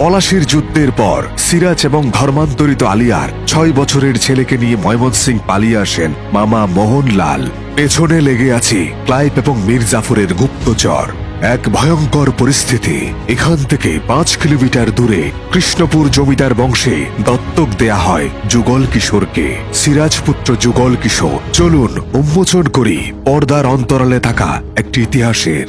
পলাশীর যুদ্ধের পর সিরাজ এবং ধর্মান্তরিত আলিয়ার ৬ বছরের ছেলেকে নিয়ে ময়মনসিং পালিয়ে আসেন মামা মোহনলাল। পেছনে লেগে আছে ক্লাইভ এবং মীর জাফরের গুপ্তচর। এক ভয়ঙ্কর পরিস্থিতি। এখান থেকে ৫ কিলোমিটার দূরে কৃষ্ণপুর জমিদার বংশে দত্তক দেয়া হয় যুগল কিশোরকে। সিরাজপুত্র যুগল কিশোর। চলুন উন্মোচন করি পর্দার অন্তরালে থাকা একটি ইতিহাসের।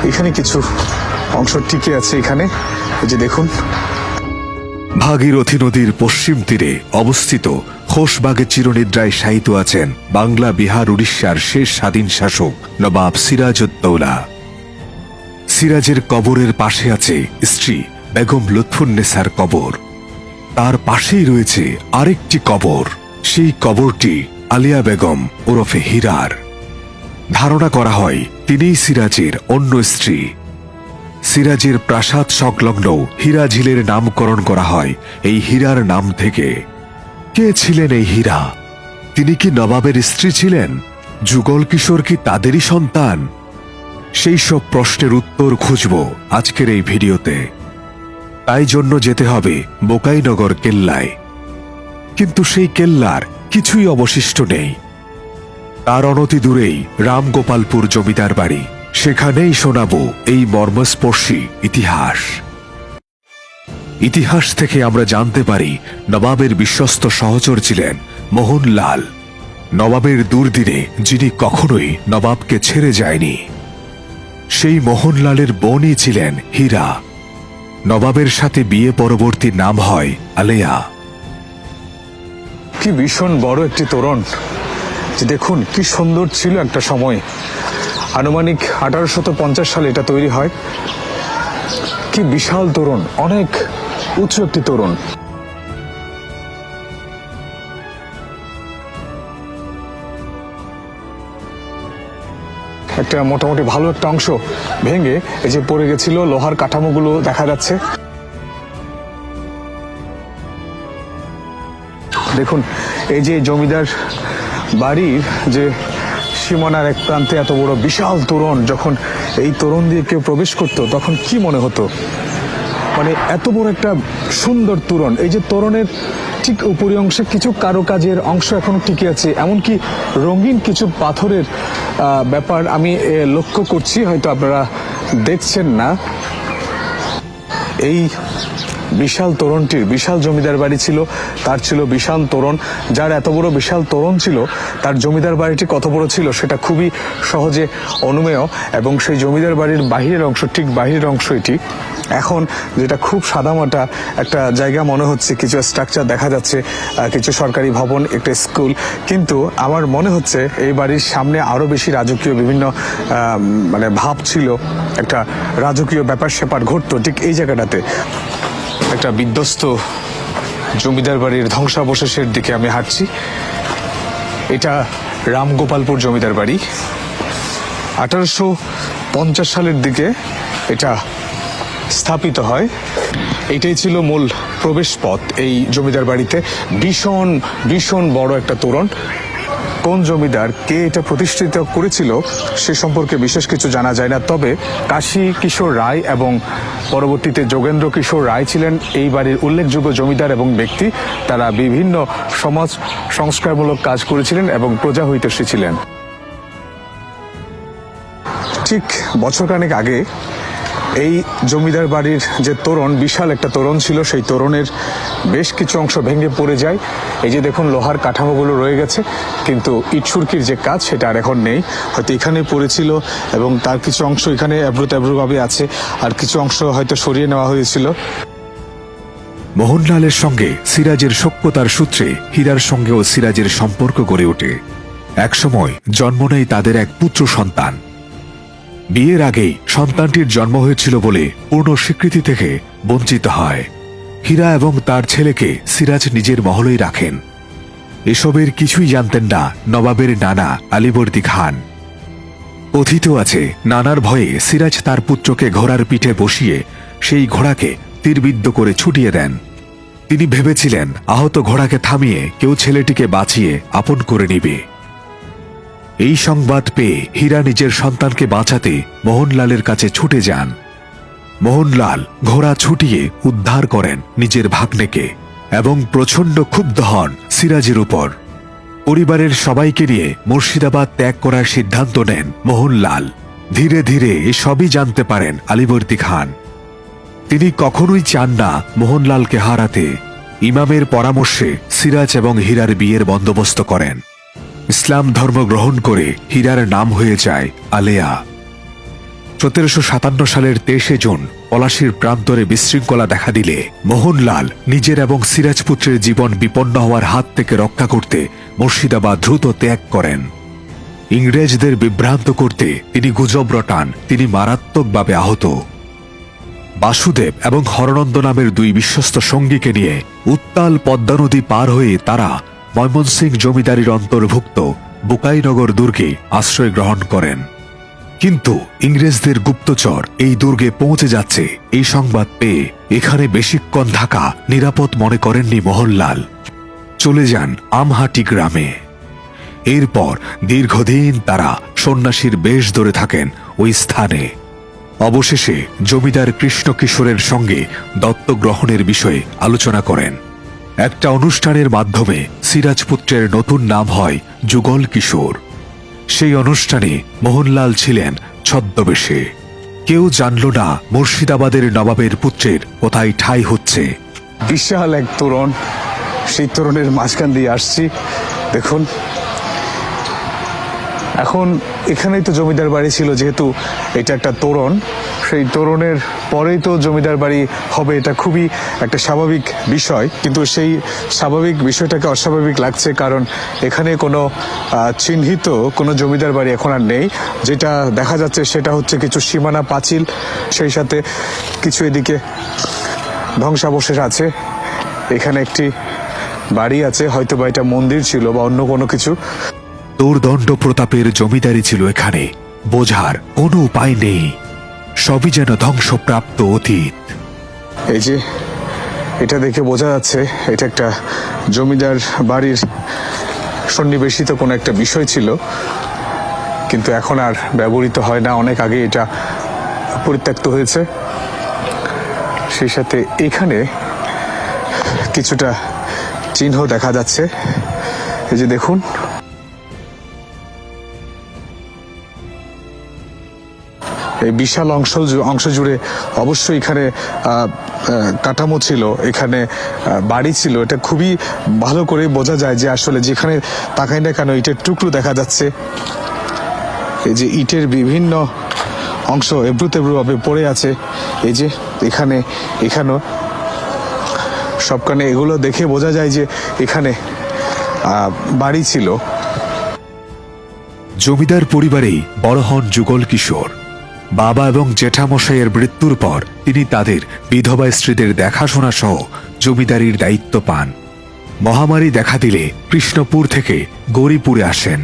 এখানে কিছু অংশ টিকে আছে। এখানে এই যে দেখুন, ভাগীরথী নদীর পশ্চিম তীরে অবস্থিত খোশবাগে চিরনিদ্রায় শায়িত আছেন বাংলা, বিহার, উড়িষ্যার শেষ স্বাধীন শাসক নবাব সিরাজউদ্দৌলা। সিরাজের কবরের পাশে আছে স্ত্রী বেগম লুৎফুন্নেসার কবর। তার পাশেই রয়েছে আরেকটি কবর। সেই কবরটি আলিয়া বেগম ওরফে হীরার। ধারণা করা হয় তিনিই সিরাজের অন্য স্ত্রী। সিরাজের প্রাসাদ সংলগ্ন হীরা ঝিলের নামকরণ করা হয় এই হীরার নাম থেকে। কে ছিলেন এই হীরা? তিনি কি নবাবের স্ত্রী ছিলেন? যুগল কিশোর কি তাদেরই সন্তান? সেই সব প্রশ্নের উত্তর খুঁজব আজকের এই ভিডিওতে। তাই জন্য যেতে হবে বোকাইনগর কেল্লায়। কিন্তু সেই কেল্লার কিছুই অবশিষ্ট নেই। তার অনতি দূরেই রামগোপালপুর জমিদার বাড়ি। সেখানেই শোনাবো এই মর্মস্পর্শী ইতিহাস। ইতিহাস থেকে আমরা জানতে পারি নবাবের বিশ্বস্ত সহচর ছিলেন মোহনলাল। নবাবের দুর্দিনে যিনি কখনোই নবাবকে ছেড়ে যায়নি। সেই মোহনলালের বোনই ছিলেন হীরা। নবাবের সাথে বিয়ে পরবর্তী নাম হয় আলেয়া। কি ভীষণ বড় একটি তোরণ। যে দেখুন কি সুন্দর ছিল একটা সময়। আনুমানিক 1850 সালে এটা তৈরি হয়। কি বিশাল তোরণ, অনেক উঁচু একটি তোরণ। একটা মোটামুটি ভালো একটা অংশ ভেঙে এই যে পড়ে গেছিল, লোহার কাঠামোগুলো দেখা যাচ্ছে। দেখুন এই যে জমিদার বাড়ির যে সীমানার এক প্রান্তে এত বড় বিশাল তোরণ, যখন এই তোরণ দিয়ে কেউ প্রবেশ করত তখন কি মনে হতো, মানে এত বড় একটা সুন্দর তোরণ। এই যে তোরণের ঠিক উপরি অংশে কিছু কারুকাজের অংশ এখনো টিকে আছে, এমনকি রঙিন কিছু পাথরের ব্যাপার আমি লক্ষ্য করছি, হয়তো আপনারা দেখছেন না। এই বিশাল তোরণটির, বিশাল জমিদার বাড়ি ছিল, তার ছিল বিশাল তোরণ। যার এত বড় বিশাল তোরণ ছিল, তার জমিদার বাড়িটি কত বড় ছিল সেটা খুবই সহজে অনুমেয়। এবং সেই জমিদার বাড়ির বাহিরের অংশ, ঠিক বাহিরের অংশ এটি। এখন যেটা খুব সাদামাটা একটা জায়গা মনে হচ্ছে, কিছু স্ট্রাকচার দেখা যাচ্ছে, কিছু সরকারি ভবন, একটা স্কুল। কিন্তু আমার মনে হচ্ছে এই বাড়ির সামনে আরো বেশি রাজকীয় বিভিন্ন মানে ভাব ছিল, একটা রাজকীয় ব্যাপার স্যাপার ঘটতো ঠিক এই জায়গাটাতে। একটা বিধ্বস্ত জমিদার বাড়ির ধ্বংসাবশেষের দিকে আমি হাঁটছি। এটা রামগোপালপুর জমিদার বাড়ি। 1850 সালের দিকে এটা স্থাপিত হয়। এটাই ছিল মূল প্রবেশ পথ এই জমিদার বাড়িতে। ভীষণ ভীষণ বড় একটা তোরণ। কোন জমিদার, কে এটা প্রতিষ্ঠিত করেছিল সে সম্পর্কে বিশেষ কিছু জানা যায় না। তবে কাশী কিশোর রায় এবং পরবর্তীতে যোগেন্দ্র কিশোর রায় ছিলেন এই বাড়ির উল্লেখযোগ্য জমিদার এবং ব্যক্তি। তারা বিভিন্ন সমাজ সংস্কারমূলক কাজ করেছিলেন এবং প্রজা হিতৈষী ছিলেন। ঠিক বছরখানেক আগে এই জমিদার বাড়ির যে তোরণ, বিশাল একটা তোরণ ছিল, সেই তোরণের বেশ কিছু অংশ ভেঙে পড়ে যায়। এই যে দেখুন লোহার কাঠামোগুলো রয়ে গেছে, কিন্তু ইটসুরকির যে কাজ সেটা আর এখন নেই। হয়তো এখানে পড়েছিল এবং তার কিছু অংশ এখানে এবড়োতেবড়োভাবে আছে, আর কিছু অংশ হয়তো সরিয়ে নেওয়া হয়েছিল। মোহনলালের সঙ্গে সিরাজের সখ্যতার সূত্রে হীরার সঙ্গেও সিরাজের সম্পর্ক গড়ে ওঠে। একসময় জন্ম নেয় তাদের এক পুত্র সন্তান। বিয়ের আগেই সন্তানটির জন্ম হয়েছিল বলে পূর্ণ স্বীকৃতি থেকে বঞ্চিত হয়। হীরা এবং তার ছেলেকে সিরাজ নিজের মহলেই রাখেন। এসবের কিছুই জানতেন না নবাবের নানা আলীবর্দী খান। কথিত আছে নানার ভয়ে সিরাজ তার পুত্রকে ঘোড়ার পিঠে বসিয়ে সেই ঘোড়াকে তীরবিদ্ধ করে ছুটিয়ে দেন। তিনি ভেবেছিলেন আহত ঘোড়াকে থামিয়ে কেউ ছেলেটিকে বাঁচিয়ে আপন করে নিবে। এই সংবাদ পেয়ে হীরা নিজের সন্তানকে বাঁচাতে মোহনলালের কাছে ছুটে যান। মোহনলাল ঘোড়া ছুটিয়ে উদ্ধার করেন নিজের ভাগ্নেকে এবং প্রচণ্ড ক্ষুব্ধ হন সিরাজের উপর। পরিবারের সবাইকে নিয়ে মুর্শিদাবাদ ত্যাগ করার সিদ্ধান্ত নেন মোহনলাল। ধীরে ধীরে সবই জানতে পারেন আলীবর্দী খান। তিনি কখনোই চান না মোহনলালকে হারাতে। ইমামের পরামর্শে সিরাজ এবং হীরার বিয়ের বন্দোবস্ত করেন। ইসলাম ধর্ম গ্রহণ করে হীরার নাম হয়ে যায় আলেয়া। 1757 সালের 23 জুন পলাশীর প্রান্তরে বিশৃঙ্খলা দেখা দিলে মোহনলাল নিজের এবং সিরাজ পুত্রের জীবন বিপন্ন হওয়ার হাত থেকে রক্ষা করতে মুর্শিদাবাদ দ্রুত ত্যাগ করেন। ইংরেজদের বিভ্রান্ত করতে তিনি গুজব রটান তিনি মারাত্মকভাবে আহত। বাসুদেব এবং হরনন্দ নামের দুই বিশ্বস্ত সঙ্গীকে নিয়ে উত্তাল পদ্মা নদী পার হয়ে তারা ময়মনসিং জমিদারির অন্তর্ভুক্ত বুকাইনগর দুর্গে আশ্রয় গ্রহণ করেন। কিন্তু ইংরেজদের গুপ্তচর এই দুর্গে পৌঁছে যাচ্ছে এই সংবাদ পেয়ে এখানে বেশিক্ষণ থাকা নিরাপদ মনে করেননি মোহনলাল। চলে যান আমহাটি গ্রামে। এরপর দীর্ঘদিন তারা সন্ন্যাসীর বেশ ধরে থাকেন ওই স্থানে। অবশেষে জমিদার কৃষ্ণ কিশোরের সঙ্গে দত্তক গ্রহণের বিষয়ে আলোচনা করেন। একটা অনুষ্ঠানের মাধ্যমে সিরাজপুত্রের নতুন নাম হয় যুগল কিশোর। সেই অনুষ্ঠানে মোহনলাল ছিলেন ছদ্মবেশে। কেউ জানল না মুর্শিদাবাদের নবাবের পুত্রের কোথায় ঠাঁই হচ্ছে। বিশাল এক তোরণ, সেই তোরণের মাঝখান দিয়ে আসছি। দেখুন, এখন এখানেই তো জমিদার বাড়ি ছিল, যেহেতু এটা একটা তোরণ, সেই তোরণের পরেই তো জমিদার বাড়ি হবে, এটা খুবই একটা স্বাভাবিক বিষয়। কিন্তু সেই স্বাভাবিক বিষয়টাকে অস্বাভাবিক লাগছে, কারণ এখানে কোনো চিহ্নিত কোনো জমিদার বাড়ি এখন আর নেই। যেটা দেখা যাচ্ছে সেটা হচ্ছে কিছু সীমানা পাঁচিল, সেই সাথে কিছু এদিকে ধ্বংসাবশেষ আছে। এখানে একটি বাড়ি আছে, হয়তো বা এটা মন্দির ছিল বা অন্য কোনো কিছু। দোর্দণ্ড প্রতাপের জমিদারি ছিল এখানে, বোঝার কোনো উপায় নেই। সবই যেন ধ্বংসপ্রাপ্ত অতীত। এই যে এটা দেখে বোঝা যাচ্ছে এটা একটা জমিদার বাড়ির সন্নিবেশিত কোনো একটা বিষয় ছিল, কিন্তু এখন আর ব্যবহৃত হয় না। অনেক আগে এটা পরিত্যক্ত হয়েছে। সেই সাথে এখানে কিছুটা চিহ্ন দেখা যাচ্ছে। এই যে দেখুন, এই বিশাল অংশ জুড়ে অবশ্যই এখানে কাঠামো ছিল, এখানে বাড়ি ছিল। এটা খুবই ভালো করে বোঝা যায় যে আসলে যেখানে তাকাই না কেন ইটের টুকরো দেখা যাচ্ছে। এই যে ইটের বিভিন্ন অংশ এবড়ো তেবড়ো ভাবে পড়ে আছে। এই যে এখানেও সবখানে এগুলো দেখে বোঝা যায় যে এখানে বাড়ি ছিল। জমিদার পরিবারেই বড় হন যুগল কিশোর। বাবা এবং জেঠামশাইয়ের মৃত্যুর পর তিনি তাদের বিধবা স্ত্রীদের দেখাশোনা সহ জমিদারির দায়িত্ব পান। মহামারী দেখা দিলে কৃষ্ণপুর থেকে গৌরীপুরে আসেন।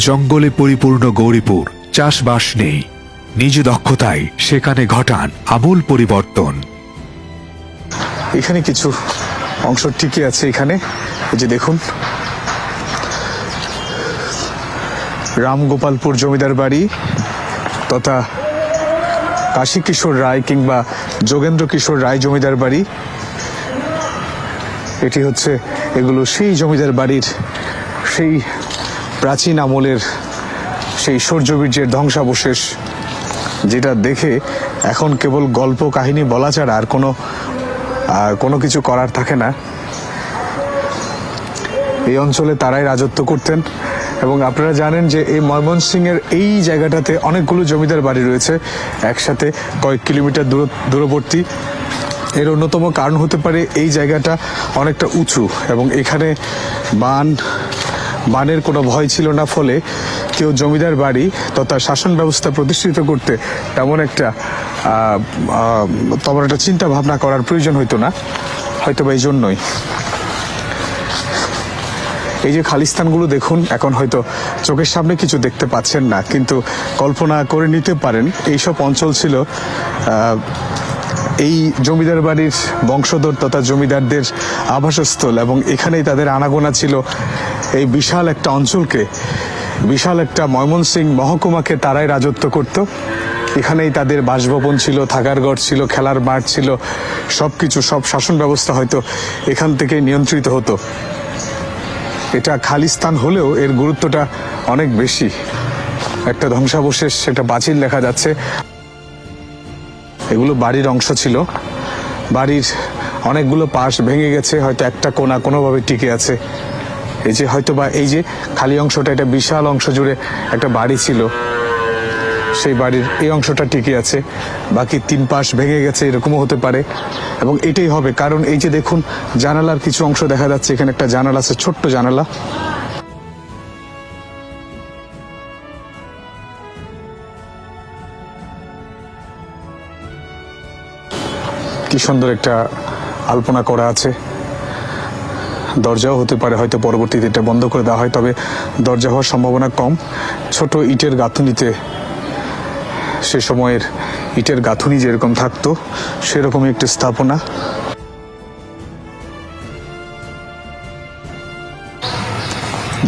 জঙ্গলে পরিপূর্ণ গৌরীপুর, চাষবাস নেই। নিজ দক্ষতায় সেখানে ঘটান আমূল পরিবর্তন। এখানে কিছু অংশ টিকে আছে। এখানে এই যে দেখুন, রামগোপালপুর জমিদার বাড়ি তথা কাশী কিশোর রায় কিংবা যোগেন্দ্র কিশোর রায় জমিদার বাড়ি। এটি হচ্ছে এগুলো সেই জমিদার বাড়ির সেই প্রাচীন আমলের সেই শৌর্যবীর্যের ধ্বংসাবশেষ, যেটা দেখে এখন কেবল গল্প কাহিনী বলা ছাড়া আর কোনো কিছু করার থাকে না। এই অঞ্চলে তারাই রাজত্ব করতেন। এবং আপনারা জানেন যে এই ময়মনসিংহের এই জায়গাটাতে অনেকগুলো জমিদার বাড়ি রয়েছে, একসাথে কয়েক কিলোমিটার দূরবর্তী। এর অন্যতম কারণ হতে পারে এই জায়গাটা অনেকটা উঁচু এবং এখানে বানের কোনো ভয় ছিল না, ফলে কেউ জমিদার বাড়ি তথা শাসন ব্যবস্থা প্রতিষ্ঠিত করতে তেমন একটা চিন্তা ভাবনা করার প্রয়োজন হইতো না, হয়তো বা এই জন্যই। এই যে খালিস্তানগুলো দেখুন, এখন হয়তো চোখের সামনে কিছু দেখতে পাচ্ছেন না, কিন্তু কল্পনা করে নিতে পারেন এইসব অঞ্চল ছিল এই জমিদার বাড়ির বংশধর তথা জমিদারদের আবাসস্থল, এবং এখানেই তাদের আনাগোনা ছিল। এই বিশাল একটা অঞ্চলকে, বিশাল একটা ময়মনসিংহ মহকুমাকে তারাই রাজত্ব করত। এখানেই তাদের বাসভবন ছিল, থাকার ঘর ছিল, খেলার মাঠ ছিল, সবকিছু, সব শাসন ব্যবস্থা হয়তো এখান থেকে নিয়ন্ত্রিত হতো। এটা খালি স্থান হলেও এর গুরুত্বটা অনেক বেশি। একটা ধ্বংসাবশেষ, একটা পাঁচিল দেখা যাচ্ছে। এগুলো বাড়ির অংশ ছিল। বাড়ির অনেকগুলো পাশ ভেঙে গেছে, হয়তো একটা কোণা কোনোভাবে টিকে আছে। এই যে হয়তো বা এই যে খালি অংশটা, এটা বিশাল অংশ জুড়ে একটা বাড়ি ছিল, সেই বাড়ির এই অংশটা টিকে আছে, বাকি 3 পাশ ভেঙে গেছে, এরকমও হতে পারে। এবং এটাই হবে, কারণ এই যে দেখুন জানালার কিছু অংশ দেখা যাচ্ছে, এখানে একটা জানালা আছে, ছোট্ট জানালা। কি সুন্দর একটা আলপনা করা আছে। দরজাও হতে পারে, হয়তো পরবর্তীতে এটা বন্ধ করে দেওয়া হয়, তবে দরজা হওয়ার সম্ভাবনা কম। ছোট ইটের গাঁথুনিতে, সে সময়ের ইটের গাঁথুনি যেরকম থাকতো সেরকমই একটি স্থাপনা।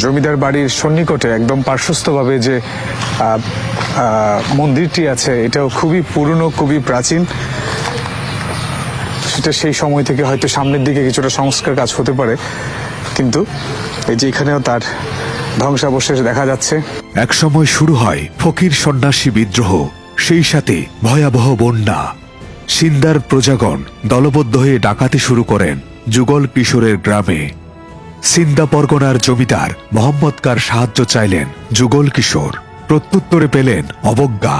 জমিদার বাড়ির সন্নিকটে একদম পার্শ্বস্থভাবে যে মন্দিরটি আছে, এটাও খুবই পুরনো, খুবই প্রাচীন। সেটা সেই সময় থেকে হয়তো সামনের দিকে কিছুটা সংস্কার কাজ হতে পারে, কিন্তু এই যে এখানেও তার ধ্বংসাবশেষ দেখা যাচ্ছে। একসময় শুরু হয় ফকির সন্ন্যাসী বিদ্রোহ, সেই সাথে ভয়াবহ বন্যা। সিন্দার প্রজাগণ দলবদ্ধ হয়ে ডাকাতি শুরু করেন যুগল কিশোরের গ্রামে। সিন্দা পরগনার জমিদার মোহাম্মদকার সাহায্য চাইলেন যুগল কিশোর, প্রত্যুত্তরে পেলেন অবজ্ঞা।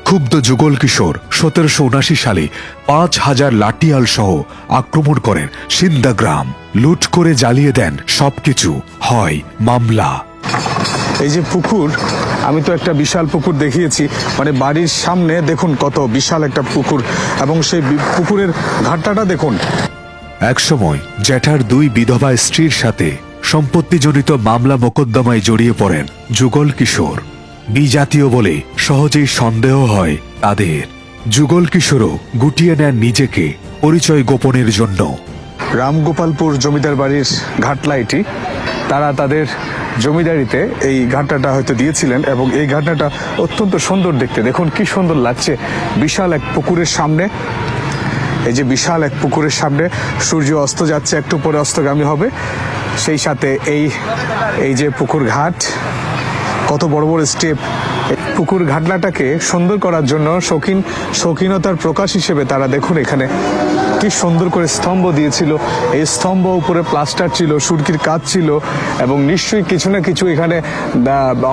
ক্ষুব্ধ যুগল কিশোর 1779 সালে 5000 লাঠিয়াল সহ আক্রমণ করেন সিন্দা গ্রাম, লুট করে জ্বালিয়ে দেন সবকিছু, হয় মামলা। এই যে পুকুর, আমি তো একটা বিশাল পুকুর দেখিয়েছি, মানে বাড়ির সামনে দেখুন কত বিশাল একটা পুকুর, এবং সেই পুকুরের ঘাটটা দেখুন। একসময় জ্যাঠার 2 বিধবা স্ত্রীর সাথে সম্পত্তিজনিত মামলা মোকদ্দমায় জড়িয়ে পড়েন যুগল কিশোর। বিজাতীয় বলে সহজেই সন্দেহ হয় তাদের। যুগল কিশোরও গুটিয়ে নেন নিজেকে পরিচয় গোপনের জন্য। রামগোপালপুর জমিদার বাড়ির ঘাটলা এটি। তারা তাদের জমিদারিতে এই ঘাটনাটা হয়তো দিয়েছিলেন, এবং এই ঘাটনাটা অত্যন্ত সুন্দর দেখতে। দেখুন কি সুন্দর লাগছে, বিশাল এক পুকুরের সামনে। এই যে বিশাল এক পুকুরের সামনে সূর্য অস্ত যাচ্ছে, একটু পরে অস্তগামী হবে। সেই সাথে এই যে পুকুর ঘাট, কত বড় বড় স্টেপ। পুকুর ঘাটলাটাকে সুন্দর করার জন্য শৌখিনতার প্রকাশ হিসেবে তারা দেখুন এখানে কি সুন্দর করে স্তম্ভ দিয়েছিল। এই স্তম্ভ উপরে প্লাস্টার ছিল, সুরকির কাজ ছিল, এবং নিশ্চয়ই কিছু না কিছু এখানে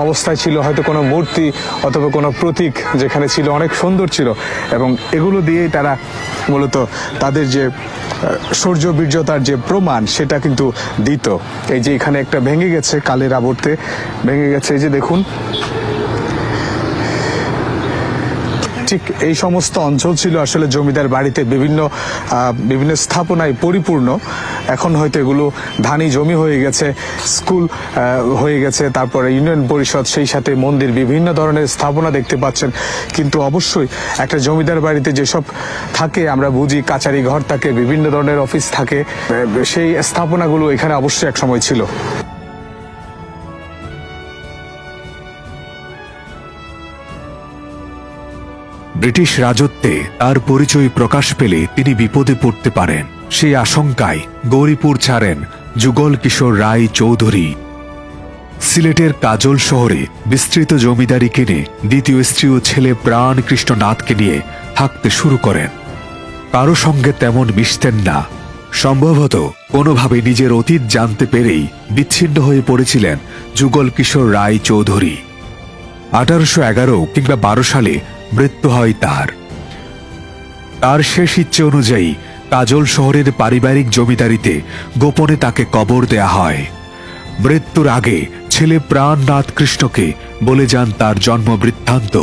অবস্থায় ছিল, হয়তো কোনো মূর্তি অথবা কোনো প্রতীক যেখানে ছিল, অনেক সুন্দর ছিল। এবং এগুলো দিয়েই তারা মূলত তাদের যে শৌর্য বীর্যতার যে প্রমাণ, সেটা কিন্তু দিত। এই যে এখানে একটা ভেঙে গেছে, কালের আবর্তে ভেঙে গেছে, এই যে দেখুন। ঠিক এই সমস্ত অঞ্চল ছিল আসলে জমিদার বাড়িতে বিভিন্ন স্থাপনায় পরিপূর্ণ। এখন হয়তো এগুলো ধানি জমি হয়ে গেছে, স্কুল হয়ে গেছে, তারপরে ইউনিয়ন পরিষদ, সেই সাথে মন্দির, বিভিন্ন ধরনের স্থাপনা দেখতে পাচ্ছেন। কিন্তু অবশ্যই একটা জমিদার বাড়িতে যেসব থাকে, আমরা বুঝি কাচারি ঘর থাকে, বিভিন্ন ধরনের অফিস থাকে, সেই স্থাপনাগুলো এখানে অবশ্যই এক সময় ছিল। ব্রিটিশ রাজত্বে তার পরিচয় প্রকাশ পেলে তিনি বিপদে পড়তে পারেন, সেই আশঙ্কায় গৌরীপুর ছাড়েন যুগল কিশোর রায় চৌধুরী। সিলেটের কাজল শহরে বিস্তৃত জমিদারি কিনে দ্বিতীয় স্ত্রী ও ছেলে প্রাণ কৃষ্ণনাথকে নিয়ে থাকতে শুরু করেন। কারো সঙ্গে তেমন মিশতেন না। সম্ভবত কোনোভাবে নিজের অতীত জানতে পেরেই বিচ্ছিন্ন হয়ে পড়েছিলেন যুগল কিশোর রায় চৌধুরী। 1811 কিংবা 12 সালে মৃত্যু হয় তার শেষ ইচ্ছে অনুযায়ী কাজল শহরের পারিবারিক জমিদারিতে গোপনে তাকে কবর দেয়া হয়। মৃত্যুর আগে ছেলে প্রাণনাথ কৃষ্ণকে বলে যান তার জন্ম বৃত্তান্ত।